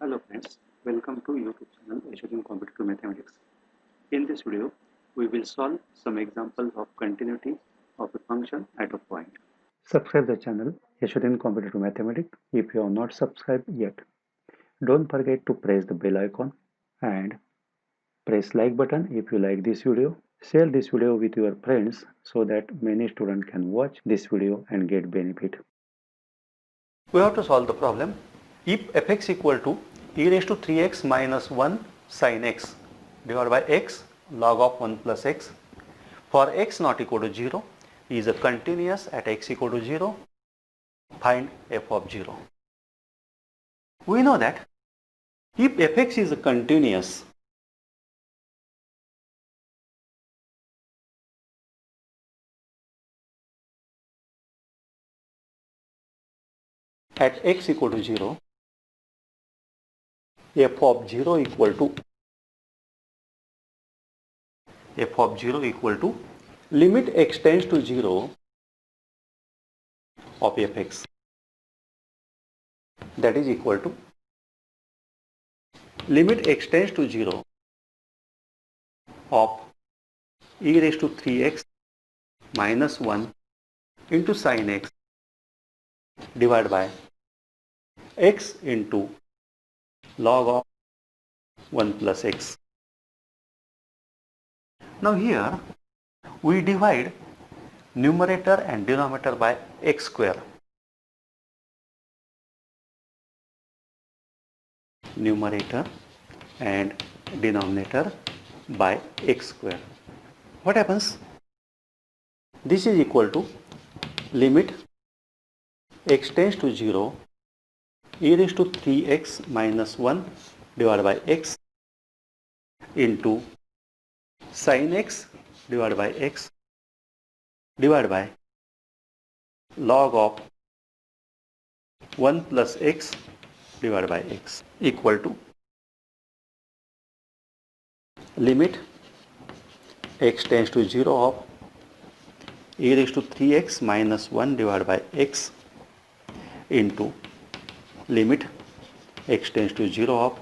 Hello friends, welcome to YouTube channel Yashwadhan Competitive Mathematics. In this video, we will solve some examples of continuity of a function at a point. Subscribe the channel Yashwadhan Competitive Mathematics if you have not subscribed yet. Don't forget to press the bell icon and press like button if you like this video. Share this video with your friends so that many students can watch this video and get benefit. We have to solve the problem if fx equal to e raised to 3x minus 1 sin x divided by x log of 1 plus x for x not equal to 0 is a continuous at x equal to 0, find f of 0. We know that if fx is a continuous at x equal to 0, f of 0 equal to limit x tends to 0 of fx, that is equal to limit x tends to 0 of e raised to 3x minus 1 into sin x divided by x into log of 1 plus x. Now here we divide numerator and denominator by x square. Numerator and denominator by x square. What happens? This is equal to limit x tends to 0 e raised to 3x minus 1 divided by x into sin x divided by x divided by log of 1 plus x divided by x equal to limit x tends to 0 of e raised to 3x minus 1 divided by x into limit x tends to 0 of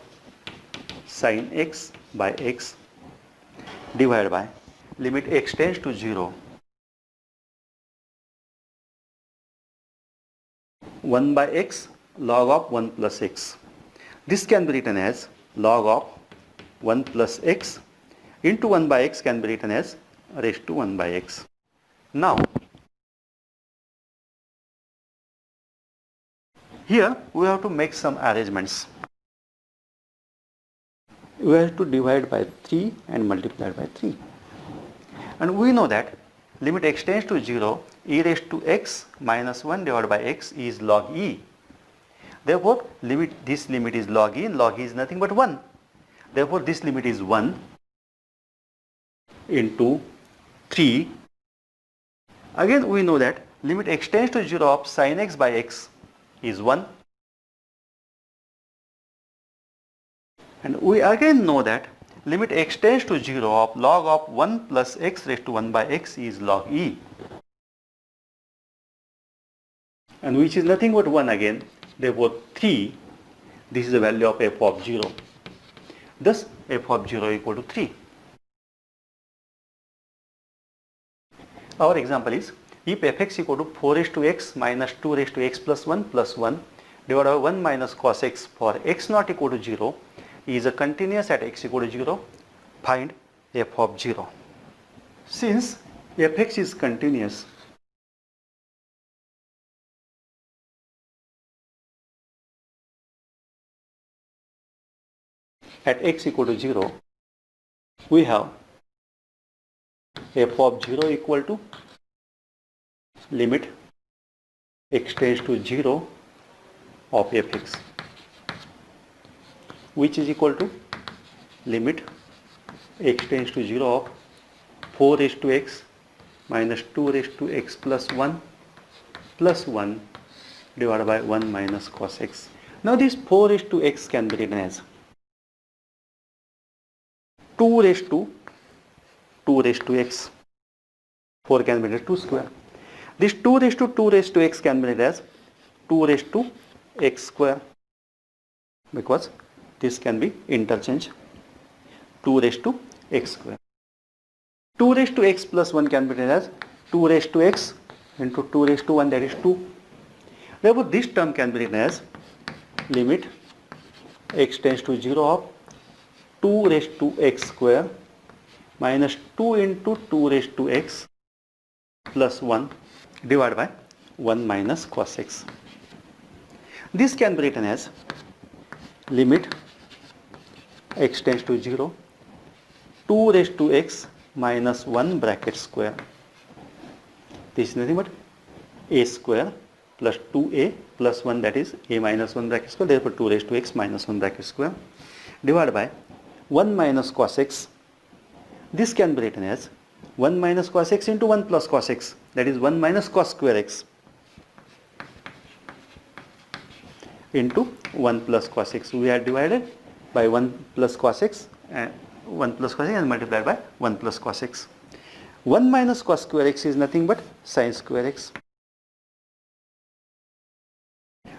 sin x by x divided by limit x tends to 0 1 by x log of 1 plus x. This can be written as log of 1 plus x into 1 by x can be written as raised to 1 by x. Now here we have to make some arrangements. We have to divide by 3 and multiply by 3. And we know that limit x tends to 0 e raised to x minus 1 divided by x is log e. Therefore, this limit is log e, and log e is nothing but 1. Therefore, this limit is 1 into 3. Again, we know that limit x tends to 0 of sin x by x is 1. And we again know that limit x tends to 0 of log of 1 plus x raised to 1 by x is log e. And which is nothing but 1 again. Therefore, 3, this is the value of f of 0. Thus, f of 0 equal to 3. Our example is, if fx equal to 4 raised to x minus 2 raised to x plus 1 divided by 1 minus cos x for x not equal to 0 is a continuous at x equal to 0, find f of 0. Since fx is continuous, at x equal to 0, we have f of 0 equal to limit x tends to 0 of fx, which is equal to limit x tends to 0 of 4 raised to x minus 2 raised to x plus 1 divided by 1 minus cos x. Now this 4 raised to x can be written as 2 raised to x. 4 can be written as 2 square. This 2 raised to x can be written as 2 raised to x square, because this can be interchanged. 2 raised to x square. 2 raised to x plus 1 can be written as 2 raised to x into 2 raised to 1, that is 2. Therefore, this term can be written as limit x tends to 0 of 2 raised to x square minus 2 into 2 raised to x plus 1 divided by 1 minus cos x. This can be written as limit x tends to 0, 2 raised to x minus 1 bracket square. This is nothing but a square plus 2a plus 1, that is a minus 1 bracket square, therefore 2 raised to x minus 1 bracket square divided by 1 minus cos x. This can be written as 1 minus cos x into 1 plus cos x, that is 1 minus cos square x into 1 plus cos x. We are divided by 1 plus cos x and 1 plus cos x and multiplied by 1 plus cos x. 1 minus cos square x is nothing but sin square x.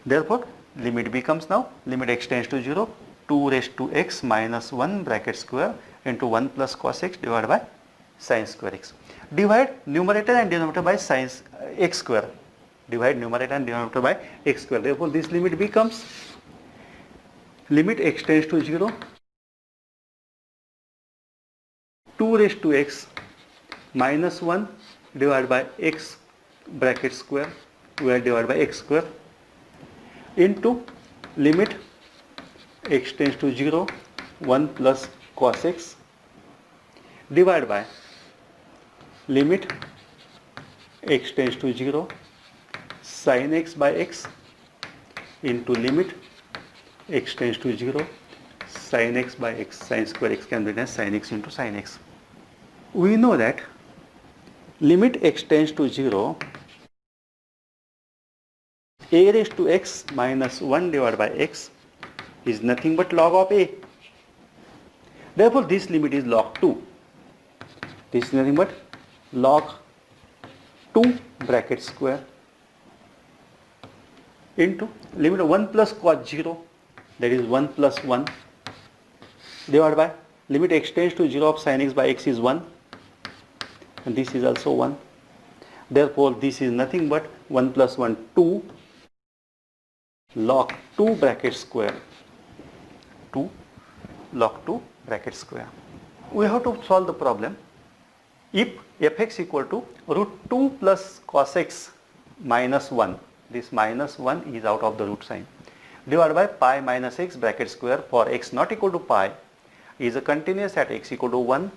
Therefore, limit becomes now limit x tends to 0, 2 raised to x minus 1 bracket square into 1 plus cos x divided by sin square x. Divide numerator and denominator by sin x square. Divide numerator and denominator by x square. Therefore, this limit becomes limit x tends to 0, 2 raised to x minus 1 divided by x bracket square, where divided by x square, into limit x tends to 0, 1 plus cos x divided by limit x tends to 0, sin x by x into limit x tends to 0, sin x by x, sin square x can be written as sin x into sin x. We know that limit x tends to 0, a raised to x minus 1 divided by x is nothing but log of a. Therefore, this limit is log 2. This is nothing but log 2 bracket square into limit of 1 plus cos 0, that is 1 plus 1 divided by limit x tends to 0 of sin x by x is 1, and this is also 1. Therefore, this is nothing but 1 plus 1, 2 log 2 bracket square, 2 log 2 bracket square. We have to solve the problem. If fx equal to root 2 plus cos x minus 1, this minus 1 is out of the root sign, divided by pi minus x bracket square for x not equal to pi is a continuous at x equal to 1,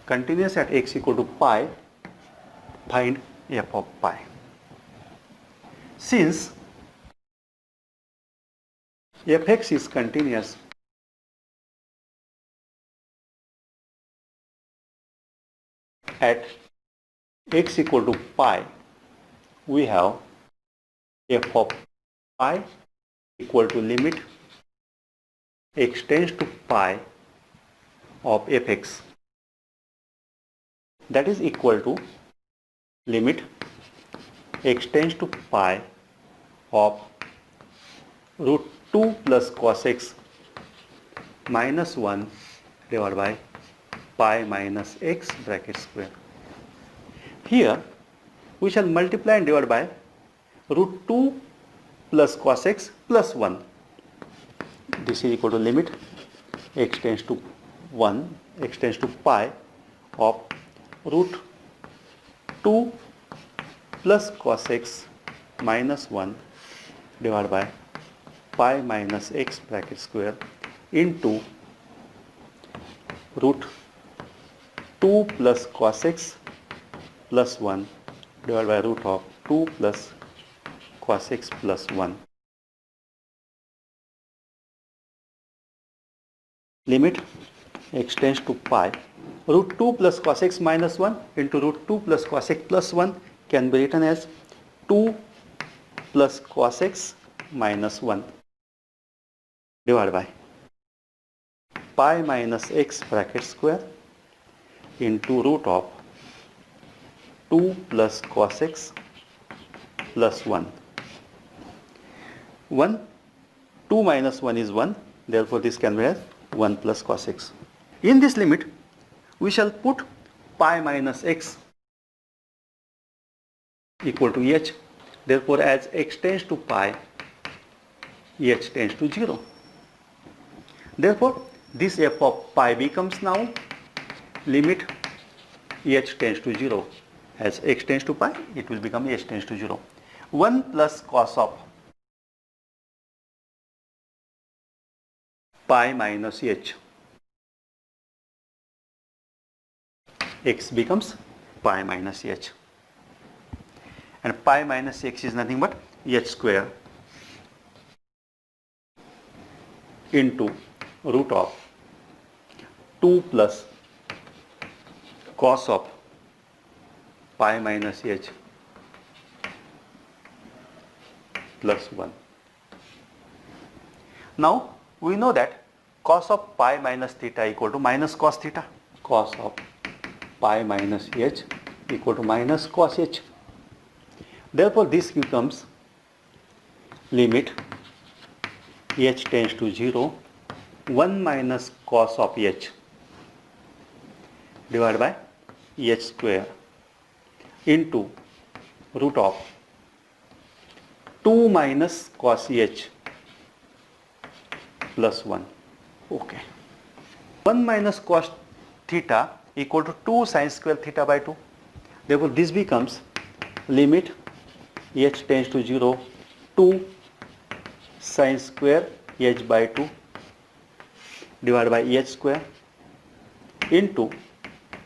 continuous at x equal to pi, find f of pi. Since fx is continuous at x equal to pi, we have f of pi equal to limit x tends to pi of fx, that is equal to limit x tends to pi of root 2 plus cos x minus 1 divided by pi minus x bracket square. Here we shall multiply and divide by root 2 plus cos x plus 1. This is equal to limit x tends to 1, x tends to pi of root 2 plus cos x minus 1 divided by pi minus x bracket square into root 2 plus cos x plus 1 divided by root of 2 plus cos x plus 1. Limit x tends to pi, root 2 plus cos x minus 1 into root 2 plus cos x plus 1 can be written as 2 plus cos x minus 1 divided by pi minus x bracket square into root of 2 plus cos x plus 1. 1 2 minus 1 is 1. Therefore, this can be as 1 plus cos x. In this limit, we shall put pi minus x equal to h. Therefore, as x tends to pi, h tends to 0. Therefore, this f of pi becomes now limit h tends to 0. As x tends to pi, it will become h tends to 0. 1 plus cos of pi minus h. X becomes pi minus h. And pi minus x is nothing but h square into root of 2 plus cos of pi minus h plus 1. Now, we know that cos of pi minus theta equal to minus cos theta. Cos of pi minus h equal to minus cos h. Therefore, this becomes limit h tends to 0, 1 minus cos of h divided by h square into root of 2 minus cos h plus 1. Okay. 1 minus cos theta equal to 2 sin square theta by 2. Therefore, this becomes limit h tends to 0, 2 sin square h by 2 divided by h square into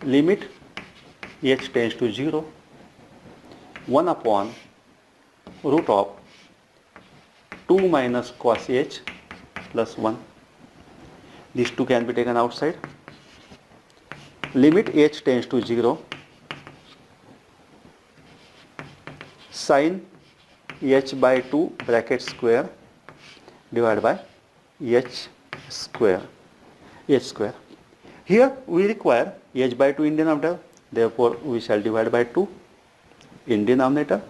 limit h tends to 0, 1 upon root of 2 minus cos h plus 1. These two can be taken outside. Limit h tends to 0, sin h by 2 bracket square divided by h square. Here we require h by 2 in denominator. Therefore, we shall divide by 2 in denominator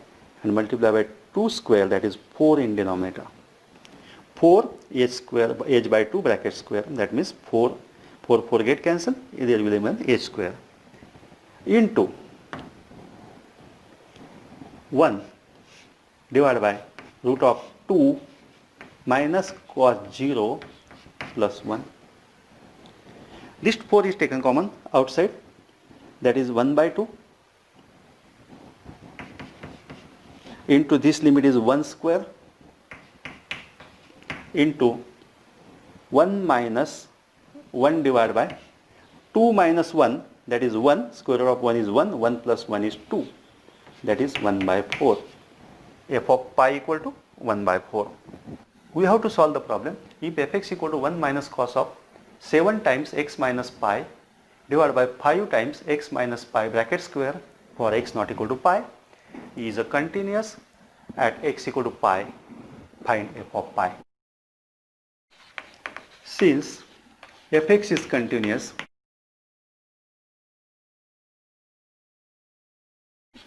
and multiply by 2 square, that is 4 in denominator. 4 h square h by 2 bracket square, that means 4 get cancelled, there will remain h square into 1 divided by root of 2 minus cos 0 plus 1. This 4 is taken common outside, that is 1 by 2 into this limit is 1 square into 1 minus 1 divided by 2 minus 1, that is 1, square root of 1 is 1, 1 plus 1 is 2, that is 1 by 4. F of pi equal to 1 by 4. We have to solve the problem. If fx equal to 1 minus cos of 7 times x minus pi divided by 5 times x minus pi bracket square for x not equal to pi is a continuous at x equal to pi, find f of pi. Since fx is continuous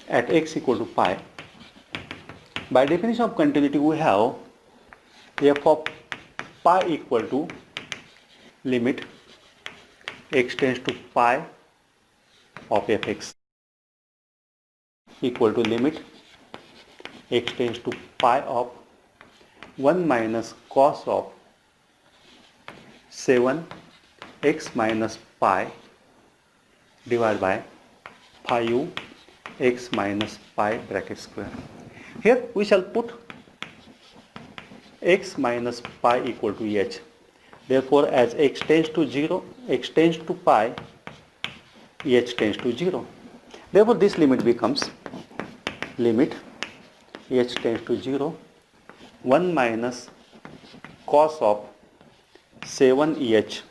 at x equal to pi, by definition of continuity we have f of pi equal to limit x tends to pi of fx equal to limit x tends to pi of 1 minus cos of 7 x minus pi divided by 5 x minus pi bracket square. Here we shall put x minus pi equal to h. Therefore, as x tends to 0, x tends to pi, h tends to 0. Therefore, this limit becomes limit h tends to 0, 1 minus cos of 7h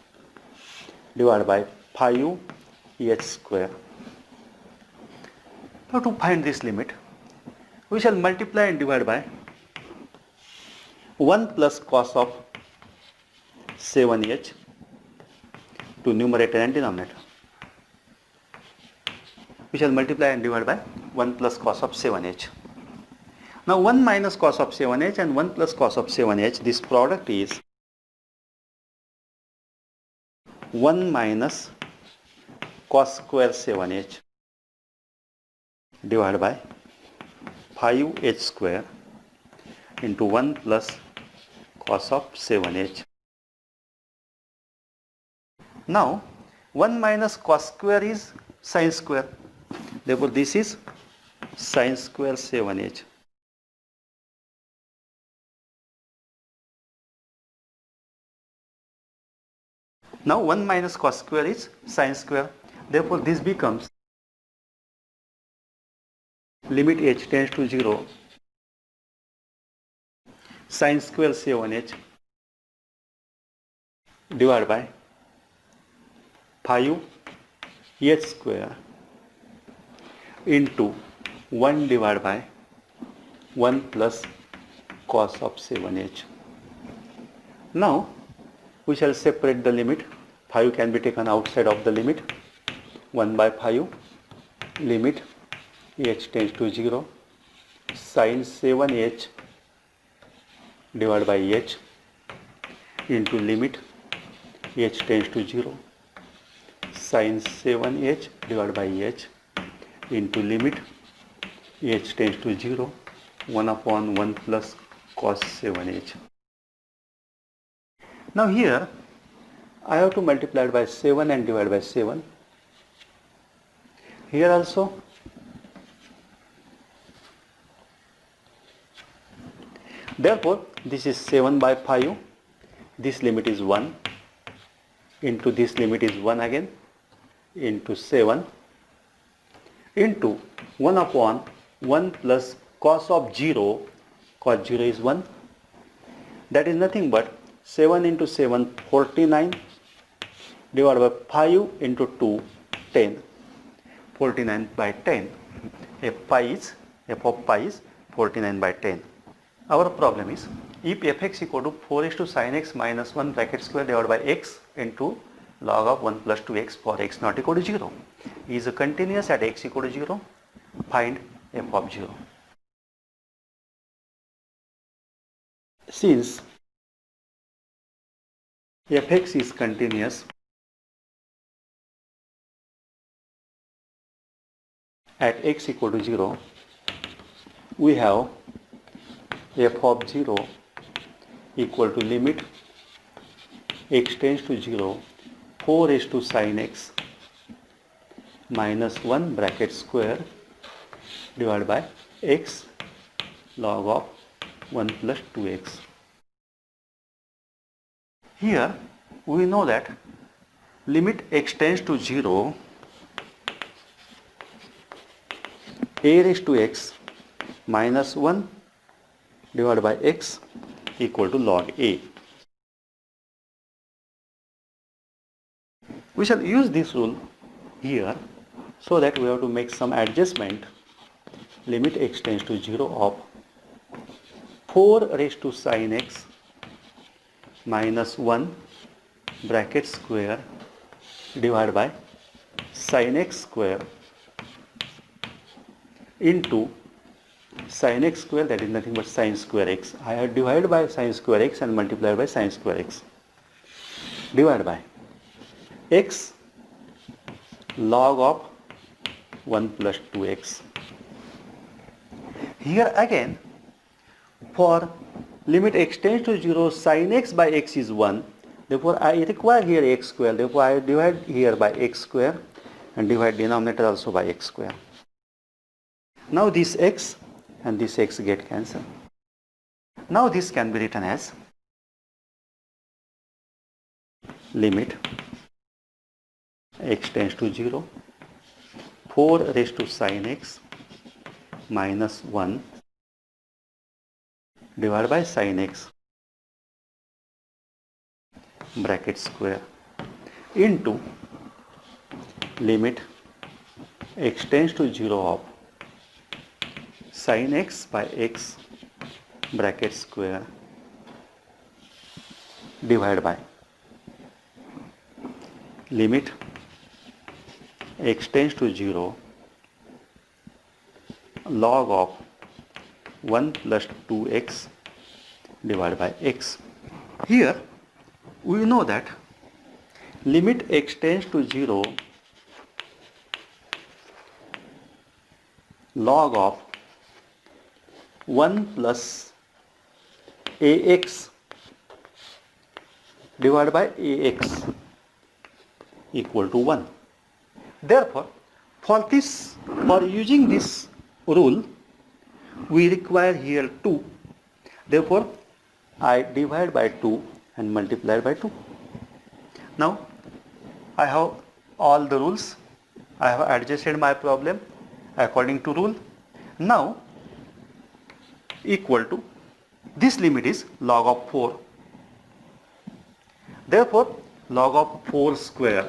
divided by 5h square. Now, to find this limit, we shall multiply and divide by 1 plus cos of 7h to numerator and denominator. We shall multiply and divide by 1 plus cos of 7h. Now 1 minus cos of 7h and 1 plus cos of 7h, this product is 1 minus cos square 7h divided by 5h square into 1 plus cos of 7h. Now 1 minus cos square is sin square. Therefore this is sin square 7h. Now 1 minus cos square is sin square. Therefore this becomes limit h tends to 0 sin square 7h divided by 5h square into 1 divided by 1 plus cos of 7h. Now we shall separate the limit. 5 can be taken outside of the limit. 1 by 5 limit h tends to 0 sin 7h divided by h into limit h tends to 0 sin 7h divided by h into limit h tends to 0 1 upon 1 plus cos 7h. Now here I have to multiply it by 7 and divide by 7. Here also therefore this is 7 by 5, this limit is 1 into this limit is 1 again into 7 into 1 upon 1 plus cos of 0, cos 0 is 1, that is nothing but 7 into 7 49 divided by 5 into 2 10, 49 by 10. f of pi is 49 by 10. Our problem is if fx equal to 4 is to sin x minus 1 bracket square divided by x into log of 1 plus 2x for x not equal to 0 is continuous at x equal to 0, find f of 0. Since fx is continuous at x equal to 0, we have f of 0 equal to limit x tends to 0 4 is to sin x minus 1 bracket square divided by x log of 1 plus 2x. Here we know that limit x tends to 0 a raised to x minus 1 divided by x equal to log a. We shall use this rule here so that we have to make some adjustment. Limit x tends to 0 of 4 raised to sin x minus 1 bracket square divided by sin x square into sin x square, that is nothing but sin square x. I have divided by sin square x and multiplied by sin square x divided by x log of 1 plus 2x. Here again for limit x tends to 0 sin x by x is 1, therefore I require here x square, therefore I divide here by x square and divide denominator also by x square. Now this x and this x get cancelled. Now this can be written as limit x tends to 0 4 raised to sin x minus 1 divided by sin x bracket square into limit x tends to 0 of sin x by x bracket square divided by limit x tends to 0 log of 1 plus 2x divided by x. Here we know that limit x tends to 0 log of 1 plus ax divided by ax equal to 1. Therefore, for using this rule, we require here 2. Therefore, I divide by 2 and multiply by 2. Now, I have all the rules. I have adjusted my problem according to rule. Now, equal to, this limit is log of 4. Therefore, log of 4 square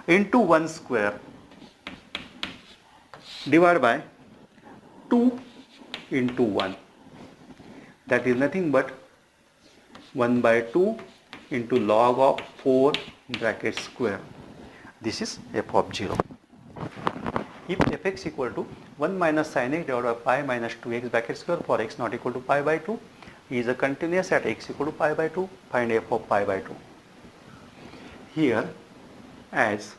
into 1 square divided by 2 into 1. That is nothing but 1 by 2 into log of 4 bracket square. This is f of 0. If fx equal to 1 minus sin x divided by pi minus 2x bracket square for x not equal to pi by 2 is a continuous at x equal to pi by 2, find f of pi by 2. Here, as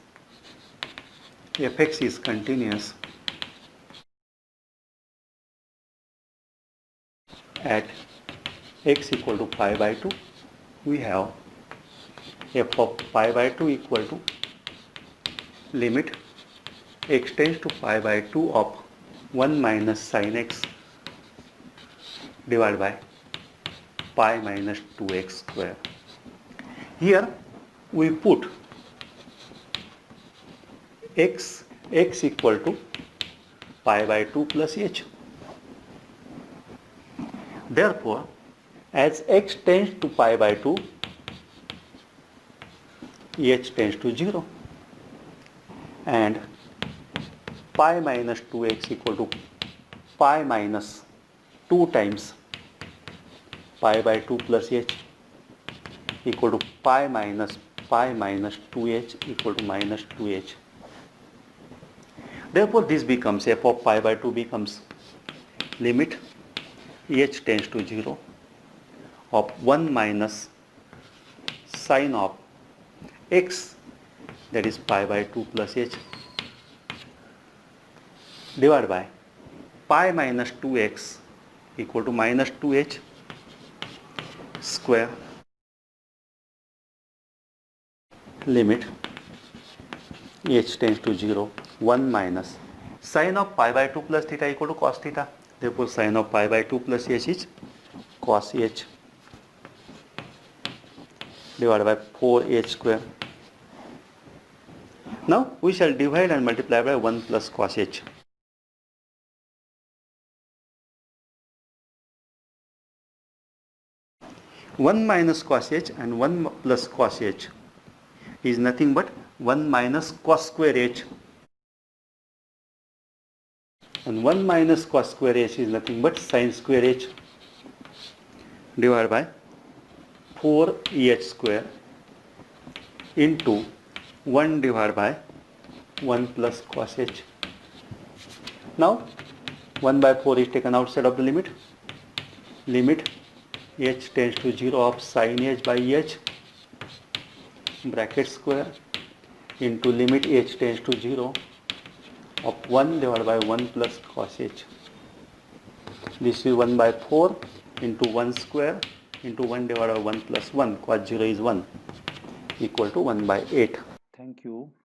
fx is continuous at x equal to pi by 2, we have f of pi by 2 equal to limit x tends to pi by 2 of 1 minus sin x divided by pi minus 2x square. Here we put x equal to pi by 2 plus h. Therefore, as x tends to pi by 2, h tends to 0, and pi minus 2x equal to pi minus 2 times pi by 2 plus h equal to pi minus 2h equal to minus 2h. Therefore, this becomes f of pi by 2 becomes limit h tends to 0 of 1 minus sine of x, that is pi by 2 plus h, divided by pi minus 2x equal to minus 2h square, limit h tends to 0, 1 minus sine of pi by 2 plus theta equal to cos theta. Therefore, sine of pi by 2 plus h is cos h divided by 4h square. Now, we shall divide and multiply by 1 plus cos h. One minus cos h and 1 plus cos h is nothing but 1 minus cos square h, and 1 minus cos square h is nothing but sin square h divided by 4h square into 1 divided by 1 plus cos h. Now 1 by 4 is taken outside of the limit. Limit h tends to 0 of sin h by h bracket square into limit h tends to 0 of 1 divided by 1 plus cos h. This is 1 by 4 into 1 square into 1 divided by 1 plus 1, cos 0 is 1, equal to 1 by 8. Thank you.